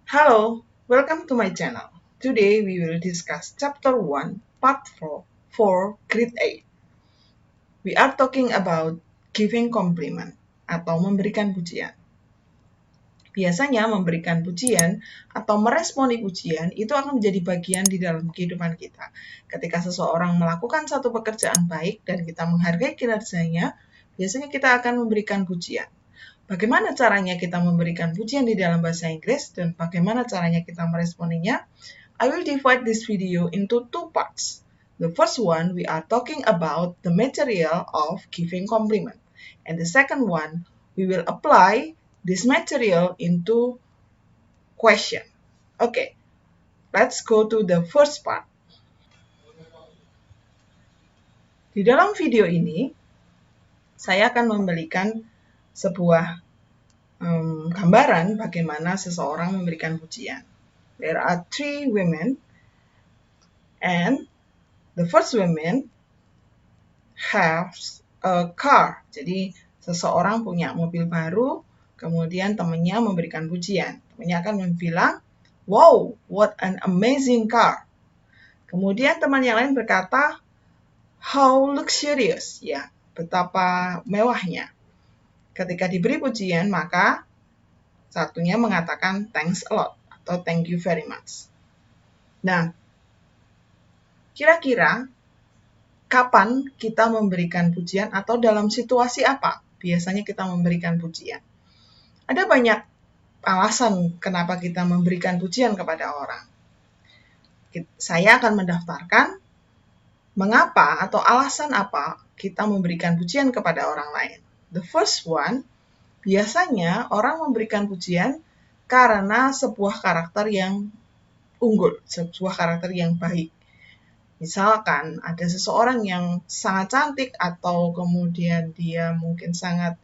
Hello, welcome to my channel. Today we will discuss Chapter 1, Part 4 for Grade 8. We are talking about giving compliment atau memberikan pujian. Biasanya memberikan pujian atau meresponi pujian itu akan menjadi bagian di dalam kehidupan kita. Ketika seseorang melakukan satu pekerjaan baik dan kita menghargai kinerjanya, biasanya kita akan memberikan pujian. Bagaimana caranya kita memberikan pujian di dalam bahasa Inggris dan bagaimana caranya kita meresponinya? I will divide this video into two parts. The first one, we are talking about the material of giving compliment. And the second one, we will apply this material into question. Okay, let's go to the first part. Di dalam video ini, saya akan memberikan sebuah gambaran bagaimana seseorang memberikan pujian. There are three women, and the first woman has a car. Jadi seseorang punya mobil baru, kemudian temannya memberikan pujian. Temannya akan bilang, "Wow, what an amazing car." Kemudian teman yang lain berkata, "How luxurious." Ya, betapa mewahnya. Ketika diberi pujian, maka satunya mengatakan thanks a lot atau thank you very much. Nah, kira-kira kapan kita memberikan pujian atau dalam situasi apa biasanya kita memberikan pujian? Ada banyak alasan kenapa kita memberikan pujian kepada orang. Saya akan mendaftarkan mengapa atau alasan apa kita memberikan pujian kepada orang lain. The first one, biasanya orang memberikan pujian karena sebuah karakter yang unggul, sebuah karakter yang baik. Misalkan ada seseorang yang sangat cantik atau kemudian dia mungkin sangat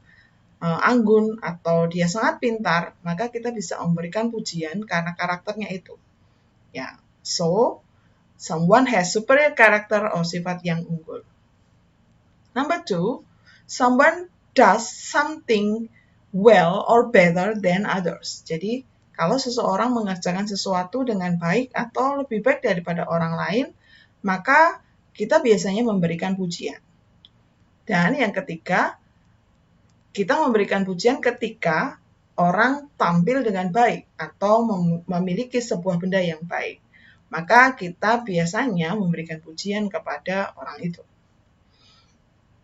anggun atau dia sangat pintar, maka kita bisa memberikan pujian karena karakternya itu. Ya, so someone has superior character or sifat yang unggul. Number two, someone does something well or better than others. Jadi, kalau seseorang mengerjakan sesuatu dengan baik atau lebih baik daripada orang lain, maka kita biasanya memberikan pujian. Dan yang ketiga, kita memberikan pujian ketika orang tampil dengan baik atau memiliki sebuah benda yang baik. Maka kita biasanya memberikan pujian kepada orang itu.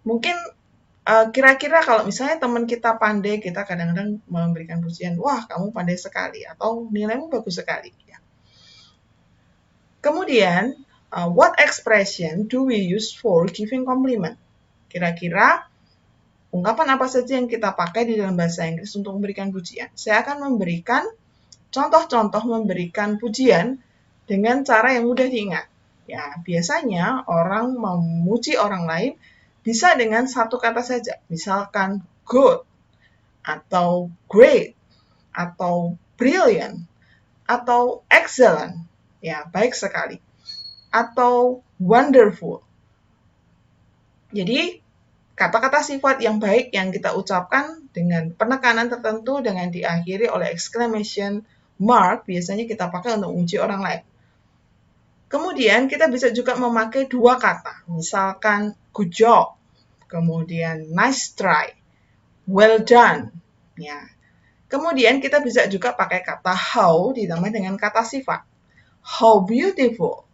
Mungkin kira-kira kalau misalnya teman kita pandai, kita kadang-kadang memberikan pujian, wah kamu pandai sekali, atau nilaimu bagus sekali. Ya. Kemudian, what expression do we use for giving compliment? Kira-kira ungkapan apa saja yang kita pakai di dalam bahasa Inggris untuk memberikan pujian? Saya akan memberikan contoh-contoh memberikan pujian dengan cara yang mudah diingat. Ya, biasanya orang memuji orang lain bisa dengan satu kata saja, misalkan good, atau great, atau brilliant, atau excellent, ya baik sekali, atau wonderful. Jadi, kata-kata sifat yang baik yang kita ucapkan dengan penekanan tertentu dengan diakhiri oleh exclamation mark, biasanya kita pakai untuk menguji orang lain. Kemudian kita bisa juga memakai dua kata, misalkan good job, kemudian nice try, well done. Ya. Kemudian kita bisa juga pakai kata how ditambah dengan kata sifat. How beautiful,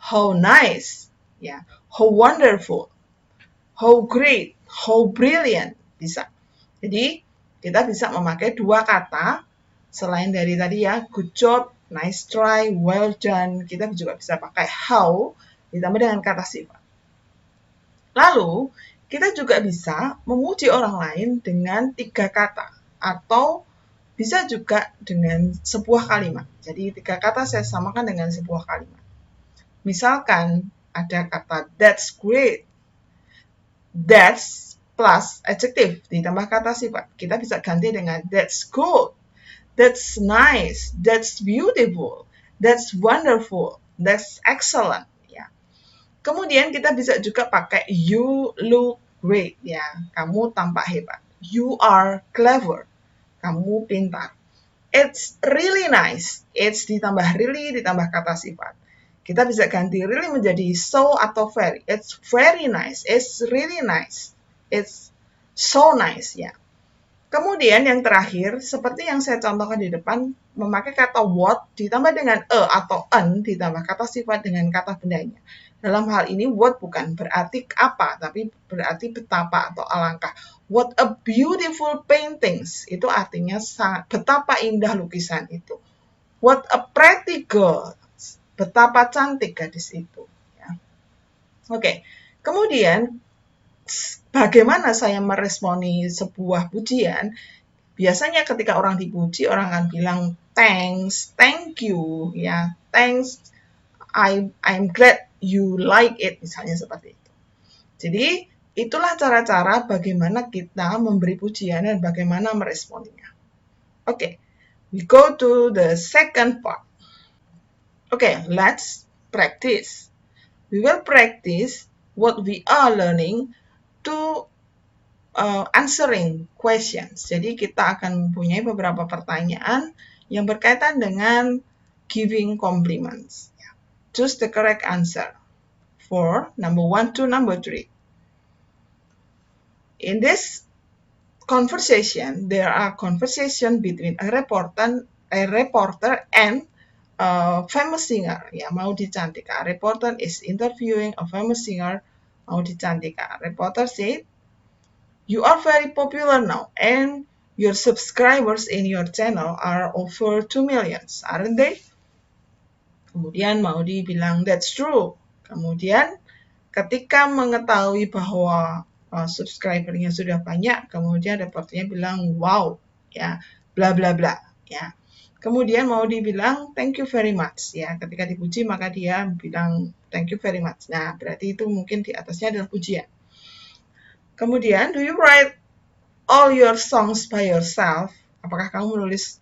how nice, ya, how wonderful, how great, how brilliant, bisa. Jadi kita bisa memakai dua kata selain dari tadi ya, good job, nice try, well done, kita juga bisa pakai how ditambah dengan kata sifat. Lalu, kita juga bisa memuji orang lain dengan tiga kata atau bisa juga dengan sebuah kalimat. Jadi, tiga kata saya samakan dengan sebuah kalimat. Misalkan ada kata that's great, that's plus adjective ditambah kata sifat. Kita bisa ganti dengan that's good, that's nice, that's beautiful, that's wonderful, that's excellent. Ya. Kemudian kita bisa juga pakai you look great. Ya, kamu tampak hebat. You are clever. Kamu pintar. It's really nice. It's ditambah really, ditambah kata sifat. Kita bisa ganti really menjadi so atau very. It's very nice. It's really nice. It's so nice, ya. Kemudian yang terakhir, seperti yang saya contohkan di depan, memakai kata what ditambah dengan a atau an, ditambah kata sifat dengan kata bendanya. Dalam hal ini, what bukan berarti apa, tapi berarti betapa atau alangkah. What a beautiful paintings, itu artinya betapa indah lukisan itu. What a pretty girl, betapa cantik gadis itu. Ya. Oke, kemudian bagaimana saya meresponi sebuah pujian? Biasanya ketika orang dipuji, orang akan bilang thanks, thank you, ya, thanks, I'm glad you like it, misalnya seperti itu. Jadi itulah cara-cara bagaimana kita memberi pujian dan bagaimana meresponinya. Oke, we go to the second part. Okay, let's practice. We will practice what we are learning to answering questions. Jadi kita akan mempunyai beberapa pertanyaan yang berkaitan dengan giving compliments. Choose the correct answer for number 1 to number 3. In this conversation, there are conversation between a reporter and a famous singer. Ya, Maudy Chantika. A reporter is interviewing a famous singer, Maudy Chantika. Reporter said, "You are very popular now, and your subscribers in your channel are over 2 million, aren't they?" Kemudian Maudy bilang, "That's true." Kemudian ketika mengetahui bahwa subscribernya sudah banyak, kemudian reporternya bilang, "Wow, ya, bla bla bla." Ya. Kemudian Maudy bilang, "Thank you very much." Ya, ketika dipuji maka dia bilang, "Thank you very much." Nah, berarti itu mungkin di atasnya adalah pujian. Kemudian, "Do you write all your songs by yourself?" Apakah kamu menulis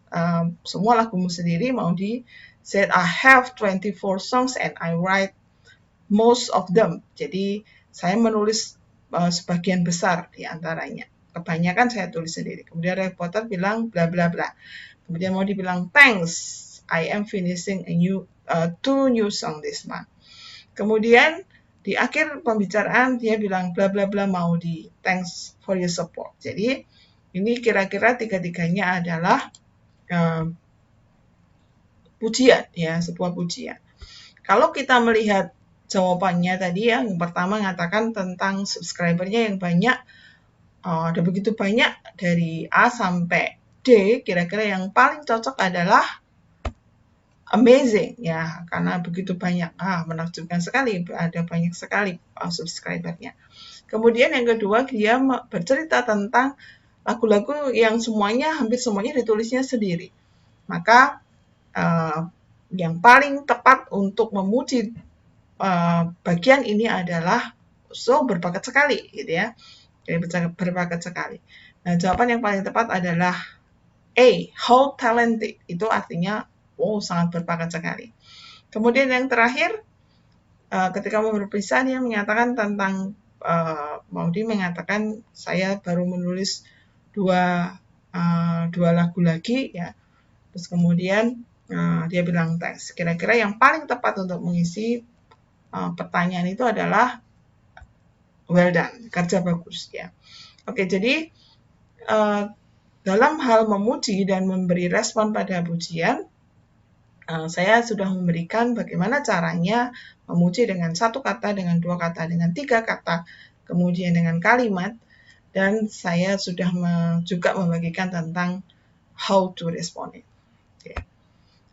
semua lagumu sendiri? Maudy said, "I have 24 songs and I write most of them." Jadi, saya menulis sebagian besar di antaranya. Kebanyakan saya tulis sendiri. Kemudian reporter bilang bla bla bla. Kemudian Maudy bilang, "Thanks, I am finishing a 2 new song this month." Kemudian di akhir pembicaraan dia bilang bla bla bla Maudy, "Thanks for your support." Jadi ini kira-kira tiga-tiganya adalah pujian, ya, sebuah pujian. Kalau kita melihat jawabannya tadi, yang pertama mengatakan tentang subscribernya yang banyak, ada begitu banyak dari A sampai D, kira-kira yang paling cocok adalah amazing, ya, karena begitu banyak, menakjubkan sekali, ada banyak sekali subscribernya. Kemudian yang kedua, dia bercerita tentang lagu-lagu yang hampir semuanya ditulisnya sendiri. Maka yang paling tepat untuk memuji bagian ini adalah so berbakat sekali, gitu ya. Jadi berbakat sekali. Nah, jawaban yang paling tepat adalah A, how talented. Itu artinya sangat berbakat sekali. Kemudian yang terakhir, ketika mau berpisah, dia menyatakan tentang Maudy mengatakan, "Saya baru menulis dua lagu lagi, ya." Terus kemudian dia bilang thanks. Kira-kira yang paling tepat untuk mengisi pertanyaan itu adalah well done, kerja bagus, ya. Oke, jadi dalam hal memuji dan memberi respon pada pujian, saya sudah memberikan bagaimana caranya memuji dengan 1 kata, dengan 2 kata, dengan 3 kata, kemudian dengan kalimat, dan saya sudah juga membagikan tentang how to respond it. Okay.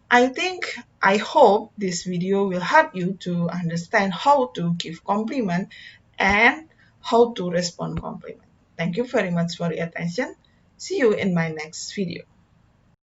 I hope this video will help you to understand how to give compliment and how to respond compliment. Thank you very much for your attention. See you in my next video.